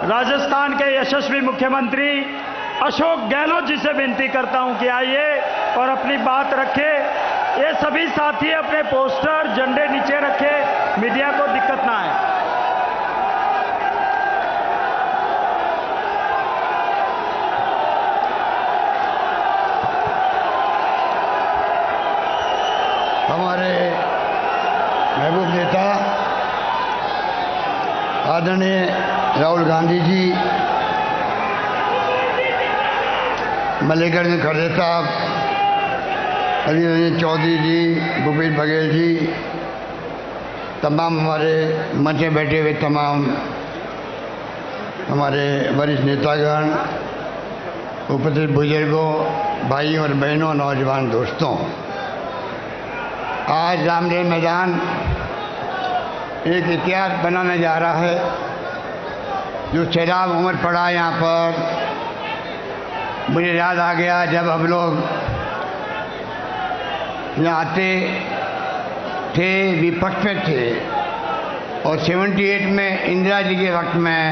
राजस्थान के यशस्वी मुख्यमंत्री अशोक गहलोत जी से विनती करता हूं कि आइए और अपनी बात रखे। ये सभी साथी अपने पोस्टर झंडे नीचे रखे, मीडिया को दिक्कत ना आए। हमारे महबूब नेता आदरणीय राहुल गांधी जी, मल्लिकार्जुन खड़गे साहब, अलीर रंजन चौधरी जी, भूपेश बघेल जी, तमाम हमारे मंच में बैठे हुए तमाम हमारे वरिष्ठ नेतागण, उपस्थित बुजुर्गों, भाइयों और बहनों, नौजवान दोस्तों, आज रामलीला मैदान एक इतिहास बनाने जा रहा है। जो सैलाब उमड़ पड़ा यहाँ पर, मुझे याद आ गया जब हम लोग यहाँ आते थे, विपक्ष में थे, और 78 में इंदिरा जी के वक्त में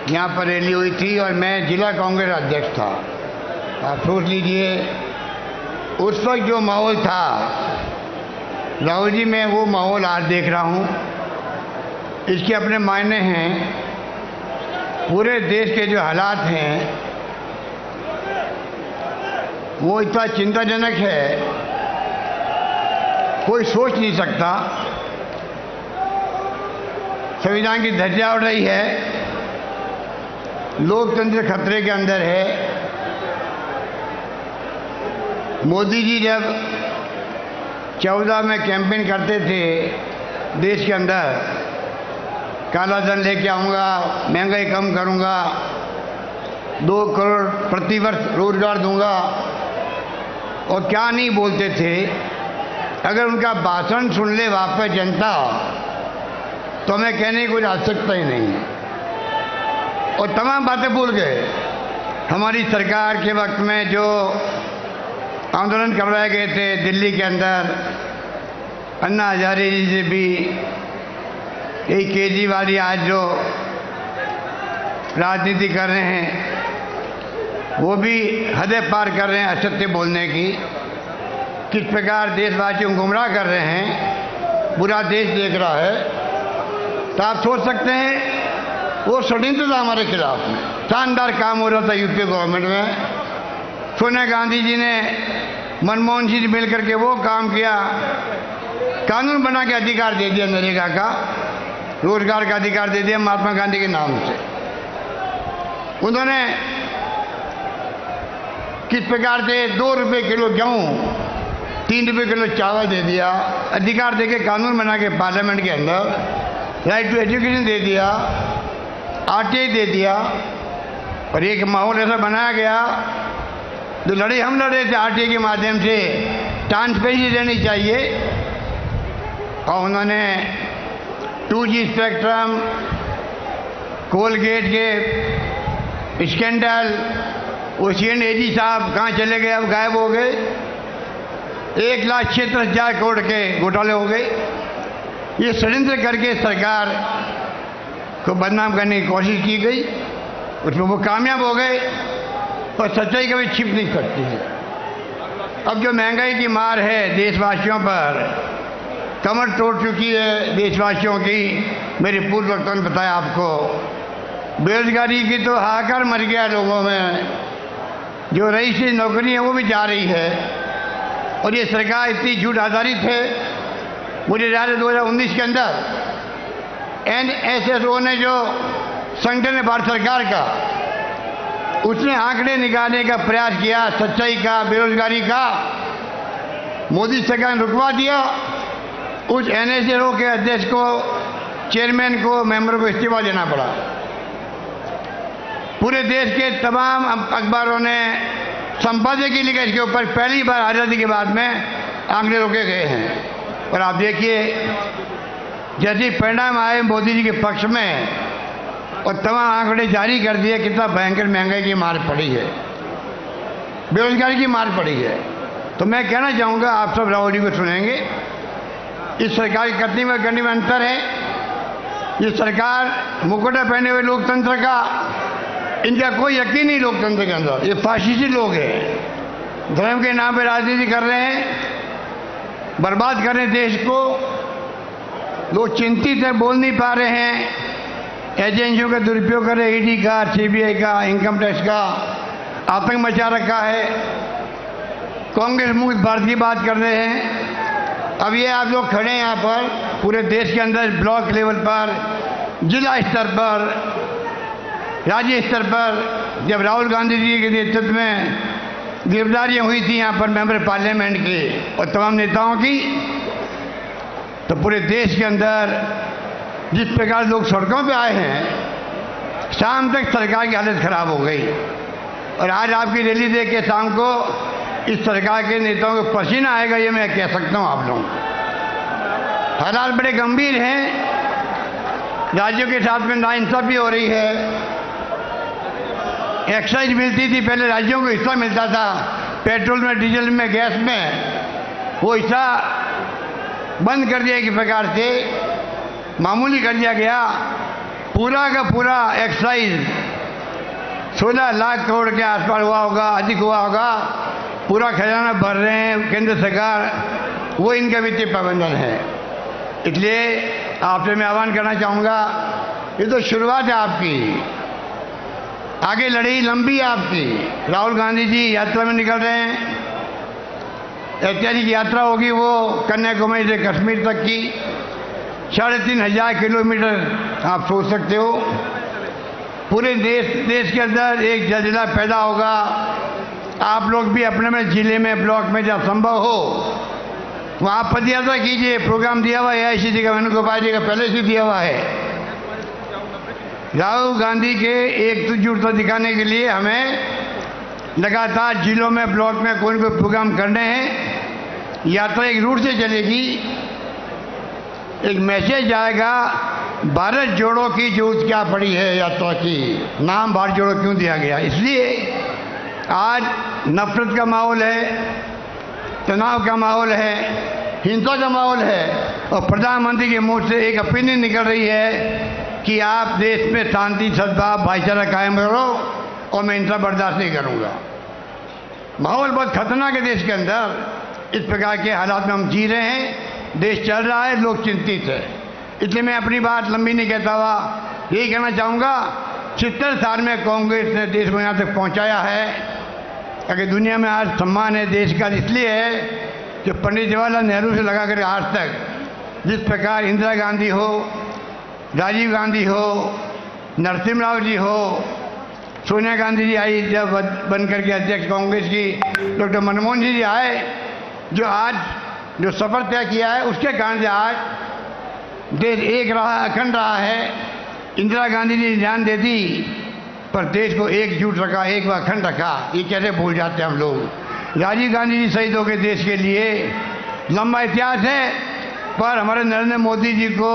यहाँ पर रैली हुई थी और मैं जिला कांग्रेस अध्यक्ष था। आप सोच लीजिए उस वक्त जो माहौल था, राहुल जी मैं वो माहौल आज देख रहा हूँ। इसके अपने मायने हैं। पूरे देश के जो हालात हैं वो इतना चिंताजनक है, कोई सोच नहीं सकता। संविधान की धज्जियां उड़ रही है, लोकतंत्र खतरे के अंदर है। मोदी जी जब 14 में कैंपेन करते थे देश के अंदर, काला धन लेके आऊँगा, महंगाई कम करूँगा, 2 करोड़ प्रतिवर्ष रोजगार दूंगा, और क्या नहीं बोलते थे। अगर उनका भाषण सुन ले वापस जनता तो हमें कहने की कोई आवश्यकता ही नहीं है, और तमाम बातें भूल गए। हमारी सरकार के वक्त में जो आंदोलन करवाए गए थे दिल्ली के अंदर, अन्ना हजारे जी से भी, यही केजरीवाल जी आज जो राजनीति कर रहे हैं वो भी हदें पार कर रहे हैं असत्य बोलने की। किस प्रकार देशवासियों को गुमराह कर रहे हैं, पूरा देश देख रहा है। तो आप सोच सकते हैं वो षड्यंत्र था हमारे खिलाफ में। शानदार काम हो रहा था यूपी गवर्नमेंट में। सोनिया गांधी जी ने मनमोहन सिंह से मिल करके वो काम किया, कानून बना के अधिकार दे दिया, नरेगा का, रोजगार का अधिकार दे दिया महात्मा गांधी के नाम से। उन्होंने किस प्रकार से 2 रुपये किलो गेहूँ, 3 रुपये किलो चावल दे दिया, अधिकार देके कानून बना के पार्लियामेंट के अंदर, राइट टू एजुकेशन दे दिया, आरटीआई दे दिया, और एक माहौल ऐसा बनाया गया। जो लड़ाई हम लड़े थे आरटीआई के माध्यम से, ट्रांसपेरेंसी देनी चाहिए, और उन्होंने 2G स्पेक्ट्रम, कोलगेट के स्कैंडल, ओशियन एजी साहब कहाँ चले गए, अब गायब हो गए। 1,76,000 करोड़ के घोटाले हो गए। ये षड्यंत्र करके सरकार को बदनाम करने की कोशिश की गई, उसमें वो कामयाब हो गए, और सच्चाई कभी छिप नहीं सकती है। अब जो महंगाई की मार है देशवासियों पर, कमर तोड़ चुकी है देशवासियों की। मेरे पूर्व वक्तों ने बताया आपको, बेरोजगारी की तो हाहाकार मर गया लोगों में। जो रईसी नौकरी है वो भी जा रही है, और ये सरकार इतनी झूठ आधारित है। मुझे याद है 2019 के अंदर NSSO ने जो संगठन है भारत सरकार का, उसने आंकड़े निकालने का प्रयास किया सच्चाई का, बेरोजगारी का। मोदी सरकार ने रुकवा दिया। उस NSSO के अध्यक्ष को, चेयरमैन को, मेंबर को इस्तीफा देना पड़ा। पूरे देश के तमाम अखबारों ने संपादकीय लिखा इसके ऊपर। पहली बार आज़ादी के बाद में आंकड़े रोके गए हैं। और आप देखिए जैसे परिणाम आए मोदी जी के पक्ष में, और तमाम आंकड़े जारी कर दिए, कितना भयंकर महंगाई की मार पड़ी है, बेरोजगारी की मार पड़ी है। तो मैं कहना चाहूँगा, आप सब राहुल जी को सुनेंगे, इस सरकार की करने में अंतर है। ये सरकार मुकुटा पहने हुए लोकतंत्र का, इनका कोई यकीन नहीं लोकतंत्र के अंदर। ये फाशिस्टी लोग हैं, धर्म के नाम पे राजनीति कर रहे हैं, बर्बाद कर रहे हैं देश को। लोग चिंतित है, बोल नहीं पा रहे हैं। एजेंसियों का दुरुपयोग कर रहे हैं, ईडी का, सीबीआई का, इनकम टैक्स का, आतंक मचा रखा है। कांग्रेस मुक्त भारत की बात कर रहे हैं। अब ये आप लोग खड़े हैं यहाँ पर, पूरे देश के अंदर ब्लॉक लेवल पर, जिला स्तर पर, राज्य स्तर पर जब राहुल गांधी जी के नेतृत्व में गिरफ्तारियां हुई थी यहाँ पर मेंबर पार्लियामेंट के और तमाम नेताओं की, तो पूरे देश के अंदर जिस प्रकार लोग सड़कों पे आए हैं, शाम तक सरकार की हालत खराब हो गई। और आज आपकी रैली देख के शाम को इस सरकार के नेताओं को पसीना आएगा, ये मैं कह सकता हूँ आप लोगों को। हालात बड़े गंभीर हैं, राज्यों के साथ में नाइंसाफी हो रही है। एक्साइज मिलती थी पहले, राज्यों को हिस्सा मिलता था पेट्रोल में, डीजल में, गैस में, वो हिस्सा बंद कर दिया एक प्रकार से, मामूली कर दिया गया। पूरा का पूरा एक्साइज 16 लाख करोड़ के आसपास हुआ होगा, अधिक हुआ होगा। पूरा खजाना भर रहे हैं केंद्र सरकार, वो इनका वित्तीय प्रबंधन है। इसलिए आपसे मैं आह्वान करना चाहूँगा, ये तो शुरुआत है आपकी, आगे लड़ाई लंबी है आपकी। राहुल गांधी जी यात्रा में निकल रहे हैं, ऐतिहासिक यात्रा होगी वो कन्याकुमारी से कश्मीर तक की, 3500 किलोमीटर आप सोच सकते हो। पूरे देश के अंदर एक जलजिला पैदा होगा। आप लोग भी अपने में जिले में, ब्लॉक में जहाँ संभव हो वहाँ पदयात्रा कीजिए। प्रोग्राम दिया हुआ है AICC का, वेणुगोपाल जी का पहले से दिया हुआ है। राहुल गांधी के एकजुटता दिखाने के लिए हमें लगातार जिलों में, ब्लॉक में कोई न कोई प्रोग्राम करने हैं। यात्रा एक रूट से चलेगी, एक मैसेज आएगा, भारत जोड़ो की जरूरत क्या पड़ी है यात्रा की। नाम भारत जोड़ो क्यों दिया गया? इसलिए आज नफरत का माहौल है, तनाव का माहौल है, हिंसा का माहौल है, और प्रधानमंत्री के मुंह से एक ओपिनियन निकल रही है कि आप देश में शांति, सद्भाव, भाईचारा कायम करो और मैं हिंसा बर्दाश्त नहीं करूँगा। माहौल बहुत खतरनाक है देश के अंदर। इस प्रकार के हालात में हम जी रहे हैं, देश चल रहा है, लोग चिंतित है। इसलिए मैं अपनी बात लंबी नहीं कहता हुआ यही कहना चाहूँगा, 70 साल में कांग्रेस ने देश को यहाँ तक पहुँचाया है। अगर दुनिया में आज सम्मान है देश का, इसलिए है कि पंडित जवाहरलाल नेहरू से लगा कर आज तक जिस प्रकार इंदिरा गांधी हो, राजीव गांधी हो, नरसिम्हा राव जी हो, सोनिया गांधी जी आई जब बन करके अध्यक्ष कांग्रेस की, डॉक्टर मनमोहन जी आए, जो आज जो सफर तय किया है उसके कारण से आज देश एक रहा, अखंड रहा है। इंदिरा गांधी जी ने जान दे दी पर देश को एकजुट रखा, एक व अखंड रखा। ये कैसे भूल जाते हैं हम लोग। राजीव गांधी जी शहीद हो गए देश के लिए, लंबा इतिहास है। पर हमारे नरेंद्र मोदी जी को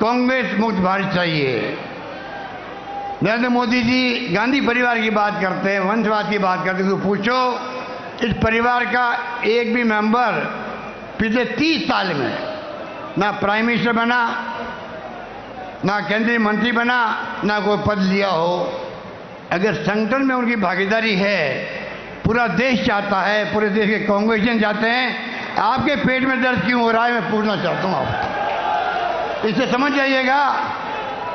कांग्रेस मुक्त भारत चाहिए। नरेंद्र मोदी जी गांधी परिवार की बात करते हैं, वंशवाद की बात करते हैं, तो पूछो इस परिवार का एक भी मेंबर पिछले 30 साल में ना प्राइम मिनिस्टर बना, ना केंद्रीय मंत्री बना, ना कोई पद लिया हो। अगर संगठन में उनकी भागीदारी है, पूरा देश चाहता है, पूरे देश के कांग्रेसियन चाहते हैं। आपके पेट में दर्द क्यों हो रहा है, मैं पूछना चाहता हूँ आपको। इससे समझ जाइएगा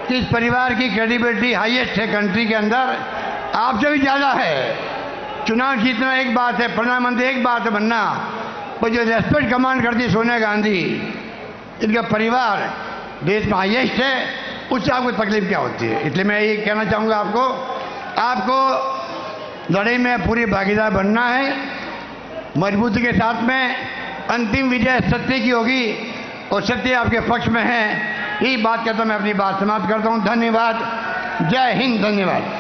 कि इस परिवार की क्रेडिबिलिटी हाईएस्ट है कंट्री के अंदर, आपसे भी ज़्यादा है। चुनाव जीतना एक बात है, प्रधानमंत्री एक बात है बनना, पर जो रेस्पेक्ट कमांड करती है सोनिया गांधी, इनका परिवार देश में हाईएस्ट है, उससे आपको तकलीफ क्या होती है। इसलिए मैं ये कहना चाहूँगा आपको लड़ाई में पूरी भागीदार बनना है, मजबूती के साथ में। अंतिम विजय सत्य की होगी और सत्य आपके पक्ष में है। यही बात कहता मैं अपनी बात समाप्त करता हूँ। धन्यवाद। जय हिंद। धन्यवाद।